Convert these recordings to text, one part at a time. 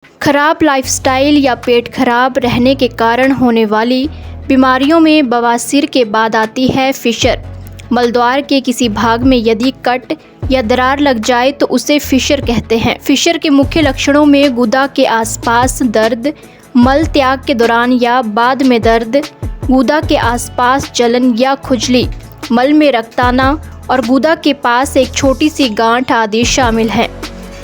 खराब लाइफस्टाइल या पेट खराब रहने के कारण होने वाली बीमारियों में बवासीर के बाद आती है फिशर। मलद्वार के किसी भाग में यदि कट या दरार लग जाए तो उसे फिशर कहते हैं। फिशर के मुख्य लक्षणों में गुदा के आसपास दर्द, मल त्याग के दौरान या बाद में दर्द, गुदा के आसपास जलन या खुजली, मल में रक्त आना और गुदा के पास एक छोटी सी गांठ आदि शामिल हैं।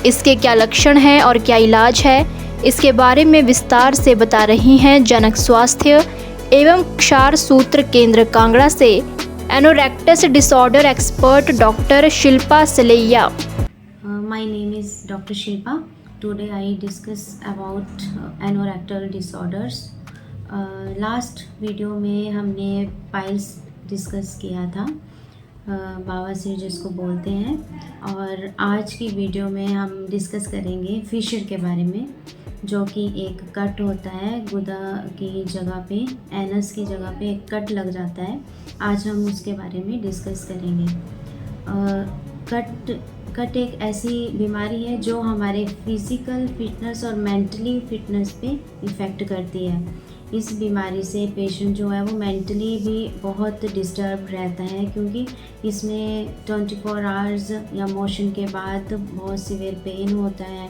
इसके क्या लक्षण हैं और क्या इलाज है, इसके बारे में विस्तार से बता रही हैं जनक स्वास्थ्य एवं क्षार सूत्र केंद्र कांगड़ा से anorectal disorder expert doctor Shilpa Salaiya. My name is Dr. Shilpa. Today I discuss about anorectal disorders. Last video में हमने पाइल्स डिस्कस किया था, बवासीर जिसको बोलते हैं, और आज की वीडियो में हम डिस्कस करेंगे फिशर के बारे में, जो कि एक कट होता है गुदा की जगह पे, एनस की जगह पे एक कट लग जाता है। आज हम उसके बारे में डिस्कस करेंगे। कट एक ऐसी बीमारी है जो हमारे फिज़िकल फिटनेस और मेंटली फिटनेस पे इफ़ेक्ट करती है। इस बीमारी से पेशेंट जो है वो मेंटली भी बहुत डिस्टर्ब रहता है, क्योंकि इसमें 24 आवर्स या मोशन के बाद बहुत सीवियर पेन होता है।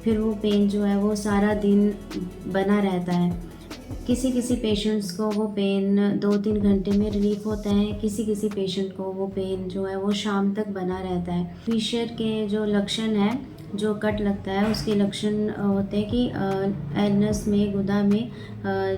फिर वो पेन जो है वो सारा दिन बना रहता है। किसी किसी पेशेंट्स को वो पेन 2-3 घंटे में रिलीफ होता है, किसी पेशेंट को वो पेन जो है वो शाम तक बना रहता है। फिशर के जो लक्षण है, जो कट लगता है उसके लक्षण होते हैं कि एनस में, गुदा में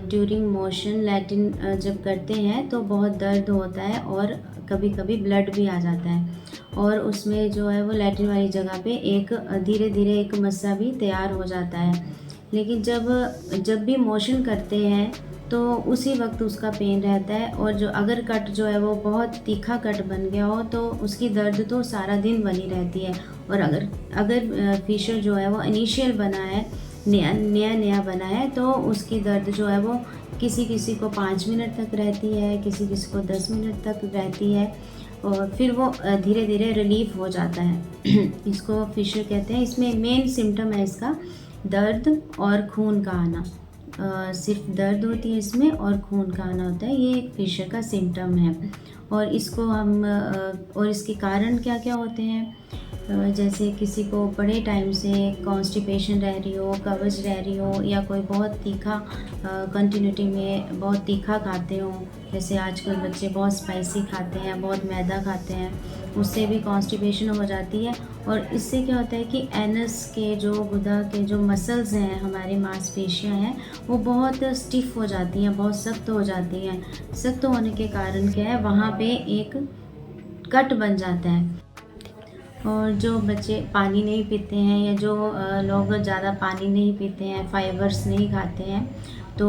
ड्यूरिंग मोशन लैटिन जब करते हैं तो बहुत दर्द होता है और कभी कभी ब्लड भी आ जाता है, और उसमें जो है वो लैटिन वाली जगह पे एक धीरे धीरे एक मस्सा भी तैयार हो जाता है। लेकिन जब भी मोशन करते हैं तो उसी वक्त उसका पेन रहता है, और जो अगर कट जो है वो बहुत तीखा कट बन गया हो तो उसकी दर्द तो सारा दिन बनी रहती है। और अगर फिशर जो है वो इनिशियल बना है, नया बना है, तो उसकी दर्द जो है वो किसी को 5 मिनट तक रहती है, किसी को 10 मिनट तक रहती है, और फिर वो धीरे धीरे रिलीफ हो जाता है। इसको फिशर कहते हैं। इसमें मेन सिम्टम है इसका दर्द और खून का आना। सिर्फ दर्द होती है इसमें और खून का आना होता है, ये एक फिशर का सिम्टम है। और इसको हम और इसके कारण क्या क्या होते हैं, जैसे किसी को बड़े टाइम से कॉन्स्टिपेशन रह रही हो, कब्ज रह रही हो, या कोई बहुत तीखा कंटिन्यूटी में बहुत तीखा खाते हो, जैसे आजकल बच्चे बहुत स्पाइसी खाते हैं, बहुत मैदा खाते हैं, उससे भी कॉन्स्टिपेशन हो जाती है। और इससे क्या होता है कि एनस के जो गुदा के जो मसल्स हैं, हमारी मांसपेशियां हैं, वो बहुत स्टिफ हो जाती हैं, बहुत सख्त हो जाती हैं। सख्त होने के कारण क्या है, वहाँ पे एक कट बन जाता है। और जो बच्चे पानी नहीं पीते हैं, या जो लोग ज़्यादा पानी नहीं पीते हैं, फाइबर्स नहीं खाते हैं, तो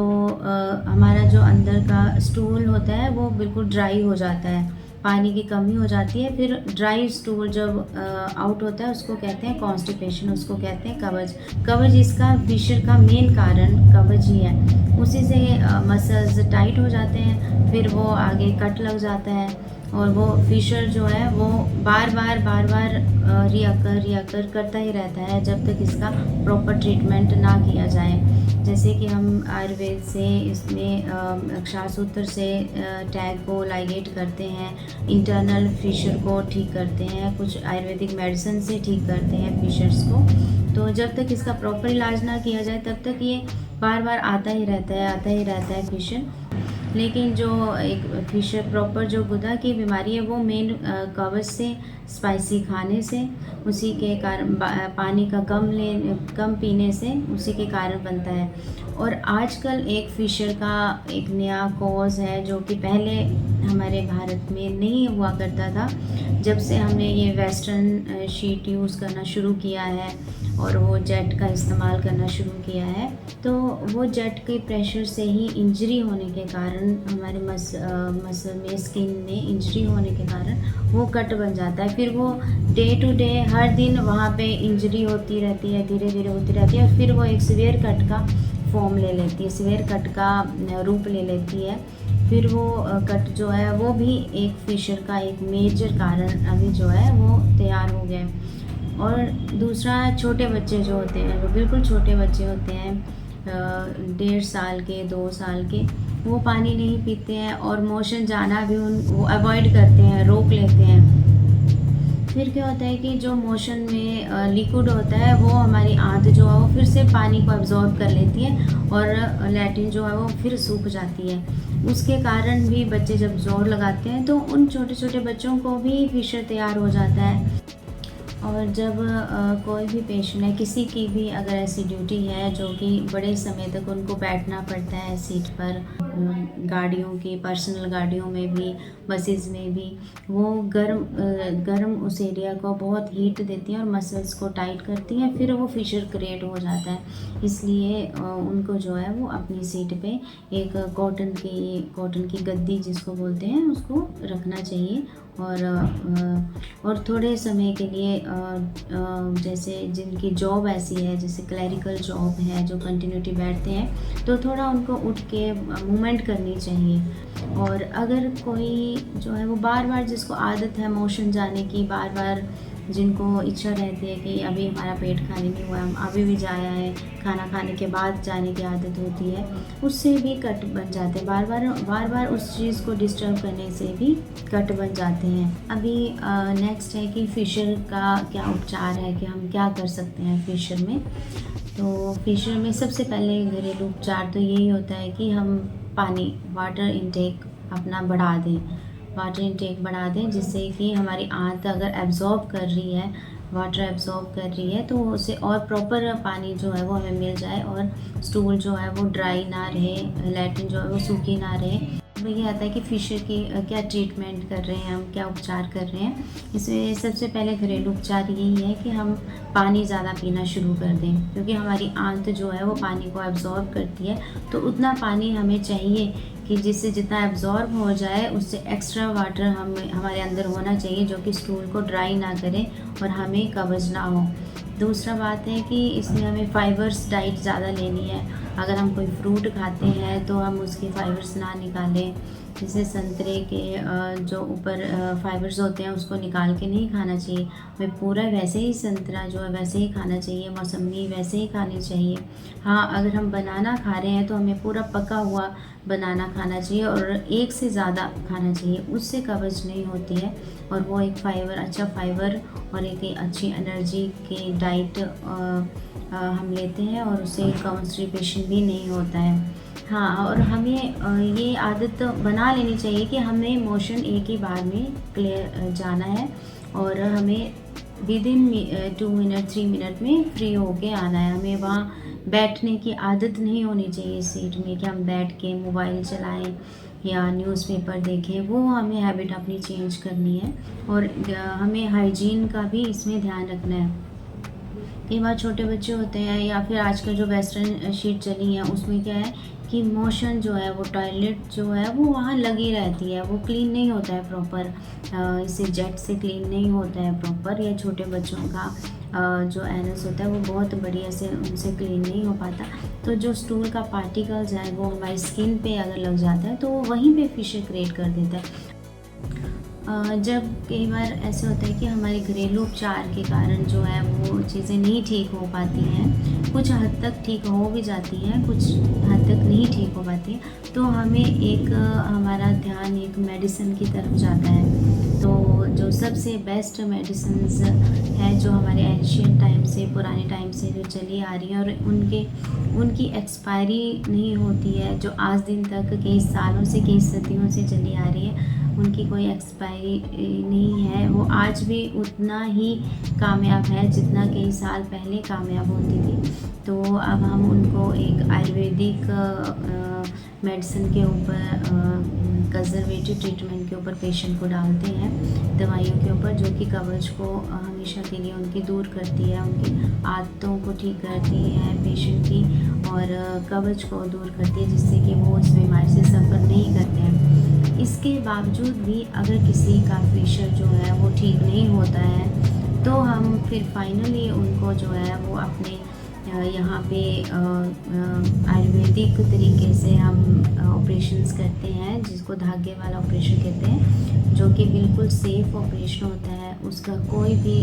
हमारा जो अंदर का स्टूल होता है वो बिल्कुल ड्राई हो जाता है, पानी की कमी हो जाती है। फिर ड्राई स्टूल जब आउट होता है उसको कहते हैं कॉन्स्टिपेशन, उसको कहते हैं कब्ज। इसका फिशर का मेन कारण कब्ज ही है। उसी से मसल्स टाइट हो जाते हैं, फिर वो आगे कट लग जाता है, और वो फिशर जो है वो बार बार रियाकर करता ही रहता है जब तक इसका प्रॉपर ट्रीटमेंट ना किया जाए। जैसे कि हम आयुर्वेद से इसमें क्षार सूत्र से टैग को लाइगेट करते हैं, इंटरनल फिशर को ठीक करते हैं, कुछ आयुर्वेदिक मेडिसिन से ठीक करते हैं फिशर्स को। तो जब तक इसका प्रॉपर इलाज ना किया जाए तब तक ये बार आता ही रहता है फिशर। लेकिन जो एक फिशर प्रॉपर जो गुदा की बीमारी है वो मेन कब्ज से, स्पाइसी खाने से, उसी के कारण पानी का कम पीने से, उसी के कारण बनता है। और आजकल एक फिशर का एक नया कॉज है जो कि पहले हमारे भारत में नहीं हुआ करता था। जब से हमने ये वेस्टर्न शीट यूज़ करना शुरू किया है और वो जेट का इस्तेमाल करना शुरू किया है, तो वो जेट के प्रेशर से ही इंजरी होने के कारण, हमारे मसल में, स्किन में इंजरी होने के कारण वो कट बन जाता है। फिर वो डे टू डे हर दिन वहाँ पे इंजरी होती रहती है, धीरे धीरे होती रहती है, फिर वो एक सीवियर कट का फॉर्म ले लेती है, सीवियर कट का रूप ले लेती है। फिर वो कट जो है वो भी एक फिशर का एक मेजर कारण अभी जो है वो तैयार हो गया है। और दूसरा, छोटे बच्चे जो होते हैं, वो बिल्कुल छोटे बच्चे होते हैं, 1.5 साल के, 2 साल के, वो पानी नहीं पीते हैं और मोशन जाना भी वो अवॉइड करते हैं, रोक लेते हैं। फिर क्या होता है कि जो मोशन में लिक्विड होता है, वो हमारी आंत जो है वो फिर से पानी को अब्जॉर्ब कर लेती है और लैट्रिन जो है वो फिर सूख जाती है। उसके कारण भी बच्चे जब ज़ोर लगाते हैं तो उन छोटे छोटे बच्चों को भी फिशर तैयार हो जाता है। और जब कोई भी पेशेंट है, किसी की भी अगर ऐसी ड्यूटी है जो कि बड़े समय तक उनको बैठना पड़ता है सीट पर, गाड़ियों की, पर्सनल गाड़ियों में भी, बसेस में भी, वो गर्म उस एरिया को बहुत हीट देती हैं और मसल्स को टाइट करती हैं, फिर वो फिशर क्रिएट हो जाता है। इसलिए उनको जो है वो अपनी सीट पे एक कॉटन की गद्दी जिसको बोलते हैं, उसको रखना चाहिए। और थोड़े समय के लिए जैसे जिनकी जॉब ऐसी है, जैसे क्लरिकल जॉब है, जो कंटिन्यूटी बैठते हैं, तो थोड़ा उनको उठ के मूवमेंट करनी चाहिए। और अगर कोई जो है वो बार बार, जिसको आदत है मोशन जाने की, बार बार जिनको इच्छा रहती है कि अभी हमारा पेट खाली नहीं हुआ, हम अभी भी जाया है, खाना खाने के बाद जाने की आदत होती है, उससे भी कट बन जाते हैं। बार बार उस चीज़ को डिस्टर्ब करने से भी कट बन जाते हैं। अभी नेक्स्ट है कि फिशर का क्या उपचार है, कि हम क्या कर सकते हैं फिशर में। तो फिशर में सबसे पहले घरेलू उपचार तो यही होता है कि हम वाटर इनटेक अपना बढ़ा दें, जिससे कि हमारी आंत अगर एब्ज़ॉर्ब कर रही है, वाटर एब्ज़ॉर्ब कर रही है, तो उसे और प्रॉपर पानी जो है वो हमें मिल जाए और स्टूल जो है वो ड्राई ना रहे, लैट्रिन जो है वो सूखी ना रहे। तो ये आता है कि फिशर की क्या ट्रीटमेंट कर रहे हैं हम, क्या उपचार कर रहे हैं। इसमें सबसे पहले घरेलू उपचार यही है कि हम पानी ज़्यादा पीना शुरू कर दें, क्योंकि हमारी आंत जो है वो पानी को एब्ज़ॉर्ब करती है, तो उतना पानी हमें चाहिए कि जिससे जितना एब्ज़ॉर्ब हो जाए, उससे एक्स्ट्रा वाटर हमारे अंदर होना चाहिए, जो कि स्टूल को ड्राई ना करे और हमें कब्ज़ ना हो। दूसरा बात है कि इसमें हमें फाइबर्स डाइट ज़्यादा लेनी है। अगर हम कोई फ्रूट खाते हैं तो हम उसके फाइबर्स ना निकालें, जैसे संतरे के जो ऊपर फाइबर्स होते हैं उसको निकाल के नहीं खाना चाहिए, हमें पूरा वैसे ही संतरा जो है वैसे ही खाना चाहिए, मौसमी वैसे ही खानी चाहिए। हाँ, अगर हम बनाना खा रहे हैं तो हमें पूरा पका हुआ बनाना खाना चाहिए और एक से ज़्यादा खाना चाहिए, उससे कब्ज़ नहीं होती है और वो एक अच्छा फाइबर और एक अच्छी एनर्जी की डाइट हम लेते हैं और उससे कॉन्स्टिपेशन भी नहीं होता है। हाँ, और हमें ये आदत बना लेनी चाहिए कि हमें मोशन एक ही बार में क्लियर जाना है और हमें विदिन 2 मिनट 3 मिनट में फ्री होके आना है। हमें वहाँ बैठने की आदत नहीं होनी चाहिए सीट में, कि हम बैठ के मोबाइल चलाएं या न्यूज़पेपर देखें, वो हमें हैबिट अपनी चेंज करनी है। और हमें हाइजीन का भी इसमें ध्यान रखना है। कई बार छोटे बच्चे होते हैं या फिर आजकल जो वेस्टर्न शीट चली हैं, उसमें क्या है कि मोशन जो है वो टॉयलेट जो है वो वहाँ लगी रहती है, वो क्लीन नहीं होता है प्रॉपर, इसे जेट से क्लीन नहीं होता है प्रॉपर। या छोटे बच्चों का जो एनस होता है वो बहुत बढ़िया से उनसे क्लीन नहीं हो पाता, तो जो स्टूल का पार्टिकल्स है वो हमारी स्किन पे अगर लग जाता है तो वो वहीं पे फिशर क्रिएट कर देता है। जब कई बार ऐसे होता है कि हमारे घरेलू उपचार के कारण जो है वो चीज़ें नहीं ठीक हो पाती हैं, कुछ हद तक ठीक हो भी जाती हैं, कुछ हद तक नहीं ठीक हो पाती हैं, तो हमें हमारा ध्यान एक मेडिसिन की तरफ जाता है। तो जो सबसे बेस्ट मेडिसिन्स हैं जो हमारे एंशियंट टाइम से, पुराने टाइम से जो चली आ रही हैं और उनकी एक्सपायरी नहीं होती है, जो आज दिन तक कई सालों से, कई सदियों से चली आ रही है, उनकी कोई एक्सपायरी नहीं है, वो आज भी उतना ही कामयाब है जितना कई साल पहले कामयाब होती थी। तो अब हम उनको एक आयुर्वेदिक मेडिसिन के ऊपर, कंजर्वेटिव ट्रीटमेंट के ऊपर पेशेंट को डालते हैं, दवाइयों के ऊपर, जो कि कब्ज़ को हमेशा के लिए उनकी दूर करती है, उनकी आदतों को ठीक करती है पेशेंट की, और कब्ज़ को दूर करती है, जिससे कि वो इस बीमारी से सफ़र नहीं करते हैं। इसके बावजूद भी अगर किसी का फिशर जो है वो ठीक नहीं होता है, तो हम फिर फाइनली उनको जो है वो अपने यहाँ पे आयुर्वेदिक तरीके से हम ऑपरेशंस करते हैं, जिसको धागे वाला ऑपरेशन कहते हैं, जो कि बिल्कुल सेफ़ ऑपरेशन होता है। उसका कोई भी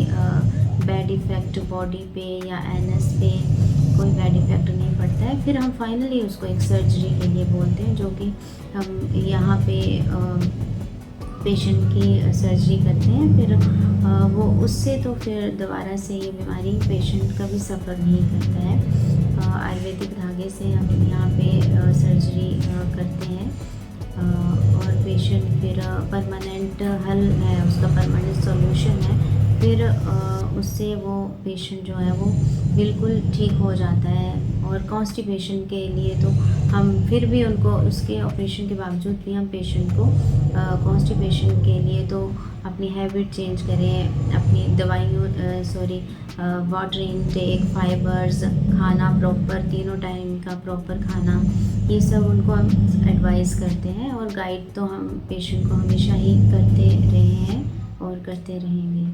बैड इफ़ेक्ट बॉडी पे या एनएस पे कोई बैड इफ़ेक्ट नहीं पड़ता है, फिर हम फाइनली उसको एक सर्जरी के लिए बोलते हैं, जो कि हम यहाँ पे पेशेंट की सर्जरी करते हैं। फिर वो उससे तो फिर दोबारा से ये बीमारी पेशेंट कभी सफ़र नहीं करता है। आयुर्वेदिक धागे से हम यहाँ पे सर्जरी करते हैं और पेशेंट फिर परमानेंट हल है, उसका परमानेंट सॉल्यूशन है, फिर उससे वो पेशेंट जो है वो बिल्कुल ठीक हो जाता है। और कॉन्स्टिपेशन के लिए तो हम फिर भी उनको उसके ऑपरेशन के बावजूद भी हम पेशेंट को कॉन्स्टिपेशन के लिए तो अपनी हैबिट चेंज करें, अपनी दवाइयों वाटर इनटेक, फाइबर्स, खाना प्रॉपर, तीनों टाइम का प्रॉपर खाना, ये सब उनको हम एडवाइस करते हैं और गाइड तो हम पेशेंट को हमेशा ही करते रहे हैं और करते रहेंगे।